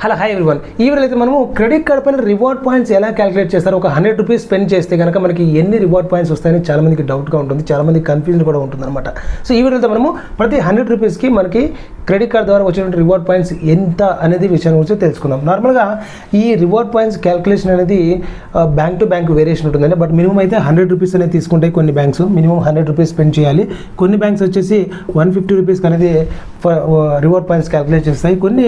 Hello hi everyone. ఈ వీడియోలో అయితే మనము క్రెడిట్ కార్డ్ పైన రివార్డ్ పాయింట్స్ ఎలా క్యాలిక్యులేట్ చేస్తారు, ఒక 100 రూపీస్ స్పెండ్ చేస్తే కనుక మనకి ఎన్ని రివార్డ్ పాయింట్స్ వస్తాయని చాలా మందికి డౌట్గా ఉంటుంది, చాలా మందికి కన్ఫ్యూజన్ కూడా ఉంటుంది అనమాట. సో ఈ వీడియోలో మనము ప్రతి 100 రూపీస్కి మనకి క్రెడిట్ కార్డ్ ద్వారా వచ్చినటువంటి రివార్డ్ పాయింట్స్ ఎంత అనేది విషయం గురించి తెలుసుకుందాం. నార్మల్గా ఈ రివార్డ్ పాయింట్స్ క్యాలిక్యులేషన్ అనేది బ్యాంక్ టు బ్యాంక్ వేరియేషన్ ఉంటుందండి. బట్ మినిమం అయితే 100 రూపీస్ అనేది తీసుకుంటాయి కొన్ని బ్యాంక్స్, మినిమం 100 రూపీస్ స్పెండ్ చేయాలి. కొన్ని బ్యాంక్స్ వచ్చేసి 150 రూపీస్కి అనేది రివార్డ్ పాయింట్స్ క్యాలిక్యులేట్ చేస్తాయి. కొన్ని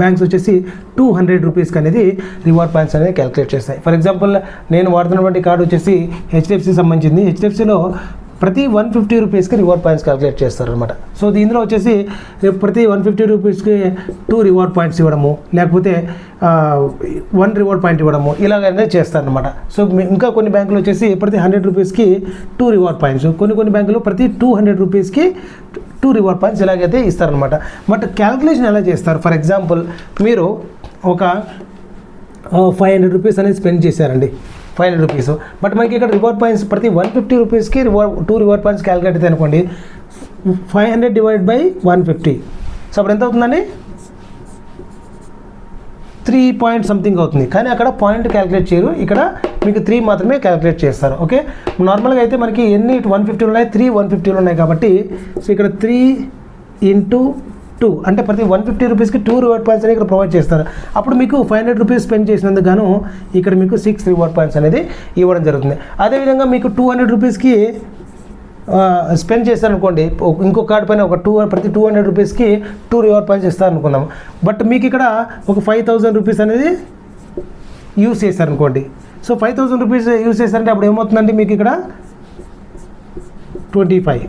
బ్యాంక్స్ వచ్చేసి 200 రూపీస్కి అనేది రివార్డ్ పాయింట్స్ అనేది క్యాలిక్యులేట్ చేస్తాయి. ఫర్ ఎగ్జాంపుల్ నేను వాడుతున్నటువంటి కార్డు వచ్చేసి హెచ్డిఎఫ్సి సంబంధించింది. హెచ్డిఎఫ్సిలో ప్రతి 150 రూపీస్కి రివార్డ్ పాయింట్స్ క్యాలిక్యులేట్ చేస్తారు అనమాట. సో దీనిలో వచ్చేసి ప్రతి 150 రూపీస్కి 2 రివార్డ్ పాయింట్స్ ఇవ్వడము, లేకపోతే 1 రివార్డ్ పాయింట్ ఇవ్వడము, ఇలాగనే చేస్తారనమాట. సో ఇంకా కొన్ని బ్యాంకులు వచ్చేసి ప్రతి 100 రూపీస్కి 2 రివార్డ్ పాయింట్స్, కొన్ని బ్యాంకులు ప్రతి 200 రూపీస్కి 2 రివార్డ్ పాయింట్స్ ఇలాగైతే ఇస్తారనమాట. బట్ క్యాలిక్యులేషన్ ఎలా చేస్తారు? ఫర్ ఎగ్జాంపుల్ మీరు ఒక 500 రూపీస్ అనేది స్పెండ్ చేశారండి, 500 రూపీస్. బట్ మనకి ఇక్కడ రివార్డ్ పాయింట్స్ ప్రతి 150 రూపీస్కి 2 రివార్డ్ పాయింట్స్ క్యాలిక్యులేట్ అయితే అనుకోండి, 500 డివైడ్ బై 150. సో అప్పుడు ఎంత అవుతుందండి? 3 పాయింట్ సంథింగ్ అవుతుంది. కానీ అక్కడ పాయింట్ క్యాలిక్యులేట్ చేయరు, ఇక్కడ మీకు 3 మాత్రమే క్యాలిక్యులేట్ చేస్తారు. ఓకే, నార్మల్గా అయితే మనకి ఎన్ని 150 ఉన్నాయి, 3 150 ఉన్నాయి కాబట్టి సో ఇక్కడ 3 × 2 అంటే ప్రతి 150 రూపీస్కి 2 రివార్డ్ పాయింట్స్ అనేది ఇక్కడ ప్రొవైడ్ చేస్తారు. అప్పుడు మీకు 500 రూపీస్ స్పెండ్ చేసినందుకు గాను ఇక్కడ మీకు 6 రివార్డ్ పాయింట్స్ అనేది ఇవ్వడం జరుగుతుంది. అదేవిధంగా మీకు 200 రూపీస్కి స్పెండ్ చేస్తారనుకోండి, ఇంకో కార్డు పైన ప్రతి 200 రూపీస్కి 2 రివార్డ్ పాయింట్స్ ఇస్తారనుకుందాం. బట్ మీకు ఇక్కడ ఒక 5000 రూపీస్ అనేది యూజ్ చేస్తారనుకోండి. సో 5000 రూపీస్ యూజ్ చేస్తారంటే అప్పుడు ఏమవుతుందండి, మీకు ఇక్కడ 25.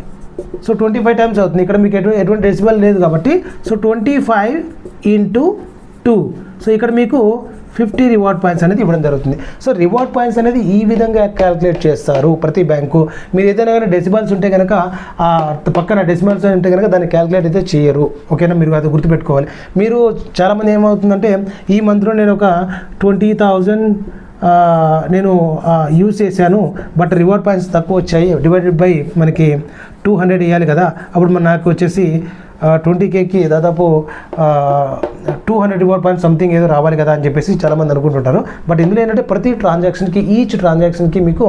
సో 25 టైమ్స్ అవుతుంది. ఇక్కడ మీకు ఎటువంటి డెసిబల్ లేదు కాబట్టి సో 25 × 2. సో ఇక్కడ మీకు 50 రివార్డ్ పాయింట్స్ అనేది ఇవ్వడం జరుగుతుంది. సో రివార్డ్ పాయింట్స్ అనేది ఈ విధంగా క్యాలిక్యులేట్ చేస్తారు ప్రతి బ్యాంకు. మీరు ఏదైనా కానీ డెసిబల్స్ ఉంటే కనుక పక్కన డెసిబల్స్ ఉంటే కనుక దాన్ని క్యాలిక్యులేట్ అయితే చేయరు. ఓకేనా, మీరు అది గుర్తుపెట్టుకోవాలి. మీరు చాలామంది ఏమవుతుందంటే ఈ మంత్లో నేను ఒక 20,000 నేను యూజ్ చేశాను, బట్ రివార్డ్ పాయింట్స్ తక్కువ వచ్చాయి, డివైడెడ్ బై మనకి 200 ఇవ్వాలి కదా, అప్పుడు నాకు వచ్చేసి 20Kకి దాదాపు 200 రివార్డ్ పాయింట్స్ సంథింగ్ ఏదో రావాలి కదా అని చెప్పేసి చాలామంది అనుకుంటుంటారు. బట్ ఇందులో ఏంటంటే ప్రతి ట్రాన్సాక్షన్కి ఈచ్ ట్రాన్సాక్షన్కి మీకు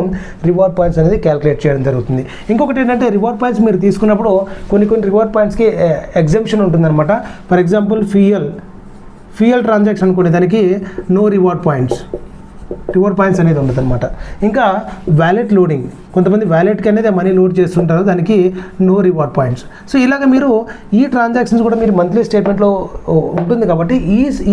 రివార్డ్ పాయింట్స్ అనేది క్యాలిక్యులేట్ చేయడం జరుగుతుంది. ఇంకొకటి ఏంటంటే రివార్డ్ పాయింట్స్ మీరు తీసుకున్నప్పుడు కొన్ని రివార్డ్ పాయింట్స్కి ఎగ్జంప్షన్ ఉంటుందన్నమాట. ఫర్ ఎగ్జాంపుల్ ఫ్యూయల్ ట్రాన్సాక్షన్ అనుకోండి, దానికి నో రివార్డ్ పాయింట్స్ అనేది ఉండదు అనమాట. ఇంకా వ్యాలెట్ లోడింగ్, కొంతమంది వ్యాలెట్కి అనేది మనీ లోడ్ చేస్తుంటారు, దానికి నో రివార్డ్ పాయింట్స్. సో ఇలాగ మీరు ఈ ట్రాన్సాక్షన్స్ కూడా మీరు మంత్లీ స్టేట్మెంట్లో ఉంటుంది కాబట్టి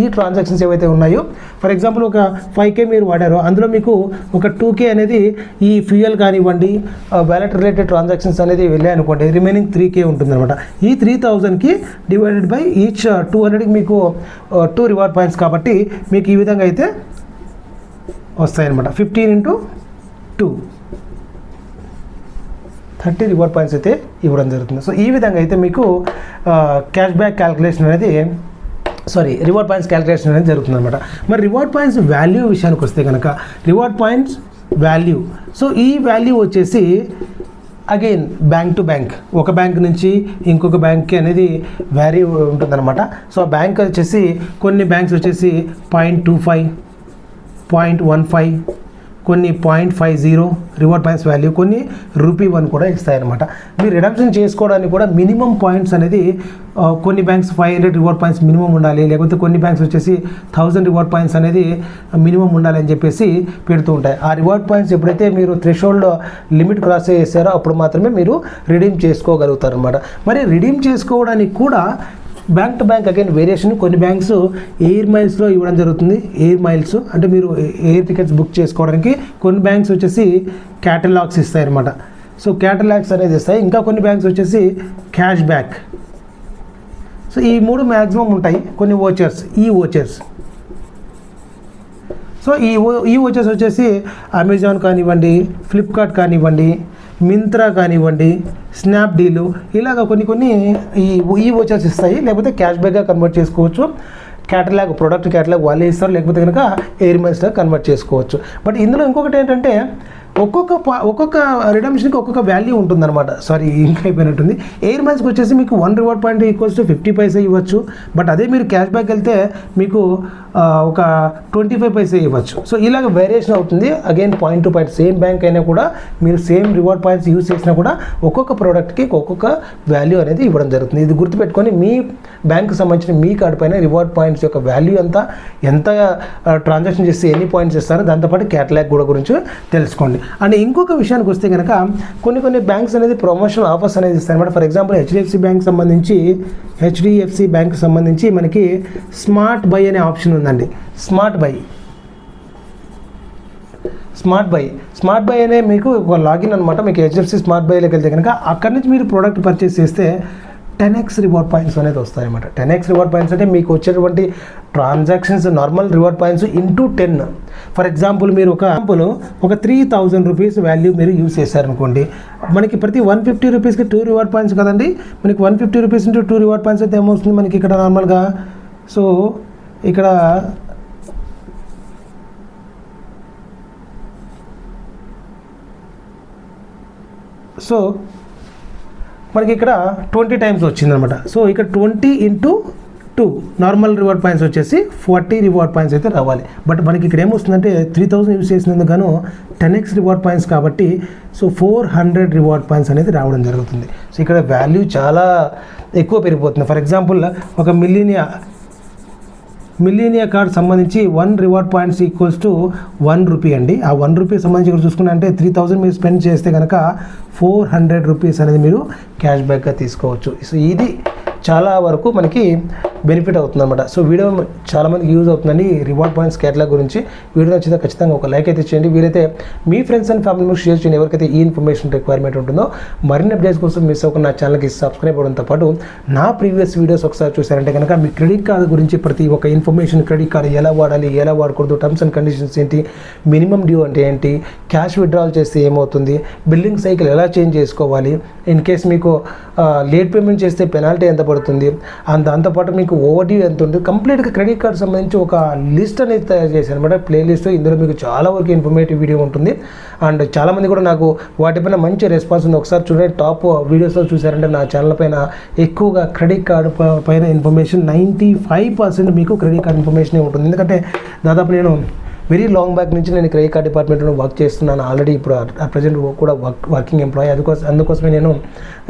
ఈ ట్రాన్సాక్షన్స్ ఏవైతే ఉన్నాయో, ఫర్ ఎగ్జాంపుల్ ఒక 5K మీరు వాడారో అందులో మీకు ఒక 2K అనేది ఈ ఫ్యూయల్ కానివ్వండి వ్యాలెట్ రిలేటెడ్ ట్రాన్సాక్షన్స్ అనేది వెళ్ళాయి అనుకోండి, రిమైనింగ్ 3K ఉంటుందన్నమాట. ఈ 3000కి డివైడెడ్ బై ఈచ్ 200కి మీకు 2 రివార్డ్ పాయింట్స్ కాబట్టి మీకు ఈ విధంగా అయితే వస్తాయన్నమాట. 15 × 2 30 రివార్డ్ పాయింట్స్ అయితే ఇవ్వడం జరుగుతుంది. సో ఈ విధంగా అయితే మీకు క్యాష్ బ్యాక్ క్యాలిక్యులేషన్ అనేది రివార్డ్ పాయింట్స్ క్యాలిక్యులేషన్ అనేది జరుగుతుంది అనమాట. మరి రివార్డ్ పాయింట్స్ వాల్యూ విషయానికి వస్తే కనుక రివార్డ్ పాయింట్స్ వాల్యూ, సో ఈ వాల్యూ వచ్చేసి అగైన్ బ్యాంక్ టు బ్యాంక్, ఒక బ్యాంక్ నుంచి ఇంకొక బ్యాంక్కి అనేది వ్యారీ ఉంటుందన్నమాట. సో ఆ బ్యాంక్ వచ్చేసి కొన్ని బ్యాంక్స్ వచ్చేసి 0.25, 0.15, కొన్ని 0.50 రివార్డ్ పాయింట్స్ వాల్యూ, కొన్ని ₹1 కూడా ఇస్తాయన్నమాట. మీరు రిడమ్షన్ చేసుకోవడానికి కూడా మినిమం పాయింట్స్ అనేది కొన్ని బ్యాంక్స్ 500 రివార్డ్ పాయింట్స్ మినిమం ఉండాలి, లేకపోతే కొన్ని బ్యాంక్స్ వచ్చేసి 1000 రివార్డ్ పాయింట్స్ అనేది మినిమం ఉండాలి అని చెప్పేసి పెడుతూ ఉంటాయి. ఆ రివార్డ్ పాయింట్స్ ఎప్పుడైతే మీరు థ్రెషోల్డ్ లిమిట్ క్రాస్ చేస్తారో అప్పుడు మాత్రమే మీరు రిడీమ్ చేసుకోగలుగుతారు అనమాట. మరి రిడీమ్ చేసుకోవడానికి కూడా bank to bank again variation. కొన్ని బ్యాంక్స్ ఎయిర్ మైల్స్లో ఇవ్వడం జరుగుతుంది. ఎయిర్ మైల్స్ అంటే మీరు ఎయిర్ టికెట్స్ బుక్ చేసుకోవడానికి. కొన్ని బ్యాంక్స్ వచ్చేసి క్యాటలాగ్స్ ఇస్తాయి అనమాట. సో క్యాటలాగ్స్ అనేది ఇస్తాయి. ఇంకా కొన్ని బ్యాంక్స్ వచ్చేసి క్యాష్ బ్యాక్. సో ఈ 3 మ్యాక్సిమం ఉంటాయి. కొన్ని ఓచర్స్, ఓచర్స్. సో ఈ ఓచర్స్ వచ్చేసి అమెజాన్ కానివ్వండి, ఫ్లిప్కార్ట్ కానివ్వండి, మింత్రా కానివ్వండి, స్నాప్డీలు, ఇలాగ కొన్ని ఈ ఓచర్స్ ఇస్తాయి. లేకపోతే క్యాష్ బ్యాక్గా కన్వర్ట్ చేసుకోవచ్చు. క్యాటలాగ్, ప్రొడక్ట్ క్యాటలాగ్ వాళ్ళే ఇస్తారు, లేకపోతే కనుక ఎయిర్ మైల్స్గా కన్వర్ట్ చేసుకోవచ్చు. బట్ ఇందులో ఇంకొకటి ఏంటంటే ఒక్కొక్క రిడమ్షన్కి ఒక్కొక్క వాల్యూ ఉంటుందన్నమాట. సారీ ఇంకా అయిపోయినట్టుంది. ఎయిర్ మైల్స్కి వచ్చేసి మీకు 1 రివార్డ్ పాయింట్ ఈక్వల్స్ టు 50 పైసా ఇవ్వచ్చు. బట్ అదే మీరు క్యాష్ బ్యాక్ వెళ్తే మీకు ఒక 25 పైసా ఇవ్వచ్చు. సో ఇలాగ వేరియేషన్ అవుతుంది. Again point to point same bank అయినా కూడా మీరు సేమ్ రివార్డ్ పాయింట్స్ యూజ్ చేసినా కూడా ఒక్కొక్క ప్రోడక్ట్కి ఒక్కొక్క వాల్యూ అనేది ఇవ్వడం జరుగుతుంది. ఇది గుర్తుపెట్టుకొని మీ బ్యాంక్కి సంబంధించిన మీ కార్డు పైన రివార్డ్ పాయింట్స్ యొక్క వాల్యూ ఎంత ట్రాన్సాక్షన్ చేస్తే ఎన్ని పాయింట్స్ ఇస్తారో దాంతోపాటు క్యాటలాగ్ కూడా గురించి తెలుసుకోండి. అండ్ ఇంకొక విషయానికి వస్తే కనుక కొన్ని బ్యాంక్స్ అనేది ప్రమోషనల్ ఆఫర్స్ అనేది ఇస్తాయి అనమాట. ఫర్ ఎగ్జాంపుల్ హెచ్డిఎఫ్సి బ్యాంక్ సంబంధించి మనకి స్మార్ట్ బై అనే ఆప్షన్ ఉందండి. స్మార్ట్ బై అనే మీకు ఒక లాగిన్ అనమాట. మీకు హెచ్డిఎఫ్సి స్మార్ట్ బైలోకి వెళ్తే కనుక అక్కడి నుంచి మీరు ప్రోడక్ట్ పర్చేస్ చేస్తే 10x రివార్డ్ పాయింట్స్ అనేది వస్తాయన్నమాట. 10x రివార్డ్ పాయింట్స్ అంటే మీకు వచ్చేటువంటి transactions normal reward points into 10. For example మీరు ఒక 3000 రూపీస్ వాల్యూ మీరు యూస్ చేశారనుకోండి, మనకి ప్రతి 150 రూపీస్కి 2 రివార్డ్ పాయింట్స్ కదండి. మనకి 150 రూపీస్ ఇంటూ 2 రివార్డ్ పాయింట్స్ అయితే ఏమవుతుంది మనకి ఇక్కడ నార్మల్గా. సో ఇక్కడ మనకి ఇక్కడ 20 టైమ్స్ వచ్చిందనమాట. సో ఇక్కడ 20 ఇంటూ 2 నార్మల్ రివార్డ్ పాయింట్స్ వచ్చేసి 40 రివార్డ్ పాయింట్స్ అయితే రావాలి. బట్ మనకి ఇక్కడ ఏమొస్తుందంటే 3000 యూజ్ చేసినందుకు గాను 10x రివార్డ్ పాయింట్స్ కాబట్టి సో 400 రివార్డ్ పాయింట్స్ అనేది రావడం జరుగుతుంది. సో ఇక్కడ వాల్యూ చాలా ఎక్కువ పెరిగిపోతుంది. ఫర్ ఎగ్జాంపుల్ ఒక మిలీనియా కార్డ్ సంబంధించి 1 reward points equals to 1 rupee అండి. ఆ 1 రూపీ సంబంధించి ఇక్కడ చూసుకున్నా అంటే 3000 మీరు స్పెండ్ చేస్తే కనుక 400 రూపీస్ అనేది మీరు క్యాష్ బ్యాక్గా తీసుకోవచ్చు. సో ఇది చాలా వరకు మనకి బెనిఫిట్ అవుతుంది అనమాట. సో వీడియో చాలామందికి యూజ్ అవుతుందండి రివార్డ్ పాయింట్స్ క్యాటలాగ్ గురించి. వీడియో నచ్చితే ఖచ్చితంగా ఒక లైక్ అయితే చేయండి. వీలైతే మీ friends and family members share చేయండి ఎవరికైతే ఈ ఇన్ఫర్మేషన్ రిక్వైర్మెంట్ ఉంటుందో. మరిన్ని అప్డేట్స్ కోసం మిస్ అవ్వకుండా నా ఛానల్కి సబ్స్క్రైబ్ అవ్వడంతో పాటు నా ప్రీవియస్ వీడియోస్ ఒకసారి చూసారంటే కనుక మీ క్రెడిట్ కార్డు గురించి ప్రతి ఒక్క ఇన్ఫర్మేషన్, క్రెడిట్ కార్డు ఎలా వాడాలి, ఎలా వాడకూడదు, టర్మ్స్ అండ్ కండిషన్స్ ఏంటి, మినిమం డ్యూ అంటే ఏంటి, క్యాష్ విత్డ్రాల్ చేస్తే ఏమవుతుంది, బిల్లింగ్ సైకిల్ ఎలా చేంజ్ చేసుకోవాలి, ఇన్ కేస్ మీకు లేట్ పేమెంట్ చేస్తే పెనాల్టీ ఎంత పడుతుంది, అండ్ దాంతోపాటు మీకు ఓవర్ డ్యూ ఎంత ఉంటుంది, కంప్లీట్గా క్రెడిట్ కార్డ్ సంబంధించి ఒక లిస్ట్ అనేది తయారు చేశాను అనమాట. ప్లేలిస్ట్ ఇందులో మీకు చాలా వరకు ఇన్ఫర్మేటివ్ వీడియో ఉంటుంది. అండ్ చాలామంది కూడా నాకు వాటిపైన మంచి రెస్పాన్స్ ఉంది. ఒకసారి చూడండి, టాప్ వీడియోస్లో చూసారంటే నా ఛానల్ పైన ఎక్కువగా క్రెడిట్ కార్డు పైన ఇన్ఫర్మేషన్ 95% మీకు క్రెడిట్ కార్డ్ ఇన్ఫర్మేషన్ ఉంటుంది. ఎందుకంటే దాదాపు నేను వెరీ లాంగ్ బ్యాక్ నుంచి నేను క్రెడిట్ కార్డ్ డిపార్ట్మెంట్లో వర్క్ చేస్తున్నాను. ఆల్రెడీ ఇప్పుడు ప్రజెంట్ కూడా వర్కింగ్ ఎంప్లాయీ. అందుకోసమే నేను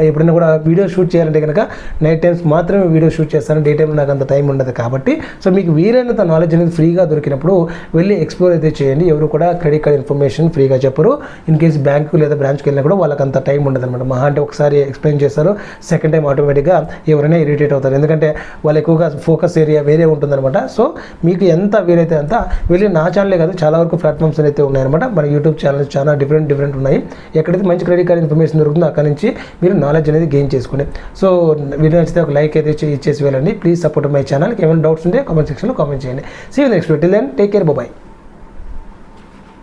ఎప్పుడైనా కూడా వీడియో షూట్ చేయాలంటే కనుక నైట్ టైమ్స్ మాత్రమే వీడియో షూట్ చేస్తాను. డే టైంలో నాకు అంత టైం ఉండదు కాబట్టి. సో మీకు వీలైనంత నాలెడ్జ్ అనేది ఫ్రీగా దొరికినప్పుడు వెళ్ళి ఎక్స్ప్లోర్ అయితే చేయండి. ఎవరు కూడా క్రెడిట్ కార్డ్ ఇన్ఫర్మేషన్ ఫ్రీగా చెప్పరు. ఇన్ కేసు బ్యాంకు లేదా బ్రాంచ్కి వెళ్ళినా కూడా వాళ్ళకి అంత టైం ఉండదు అనమాట. మహా అంటే ఒకసారి ఎక్స్ప్లెయిన్ చేస్తారు, సెకండ్ టైం ఆటోమేటిక్గా ఎవరైనా ఇరిటేట్ అవుతారు. ఎందుకంటే వాళ్ళు ఎక్కువగా ఫోకస్ ఏరియా వేరే ఉంటుందన్నమాట. సో మీకు ఎంత వీలైతే అంత వెళ్ళి నా ఛానలే కాదు చాలా వరకు ప్లాట్ఫామ్స్ అయితే ఉన్నాయన్నమాట. మన యూట్యూబ్ ఛానల్స్ చాలా డిఫరెంట్ ఉన్నాయి. ఎక్కడైతే మంచి క్రెడిట్ కార్డ్ ఇన్ఫర్మేషన్ దొరుకుతుందో అక్కడ నుంచి మీరు నాలెడ్జ్ అనేది గెయిన్ చేసుకోండి. సో వీడియో నచ్చితే ఒక లైక్ అయితే ఇచ్చేసి వెళ్ళండి. Please support my channel. ఏమైనా డౌట్స్ ఉంటే కామెంట్ సెక్షన్లో కామెంట్ చేయండి. See you next video. Till then take care, by.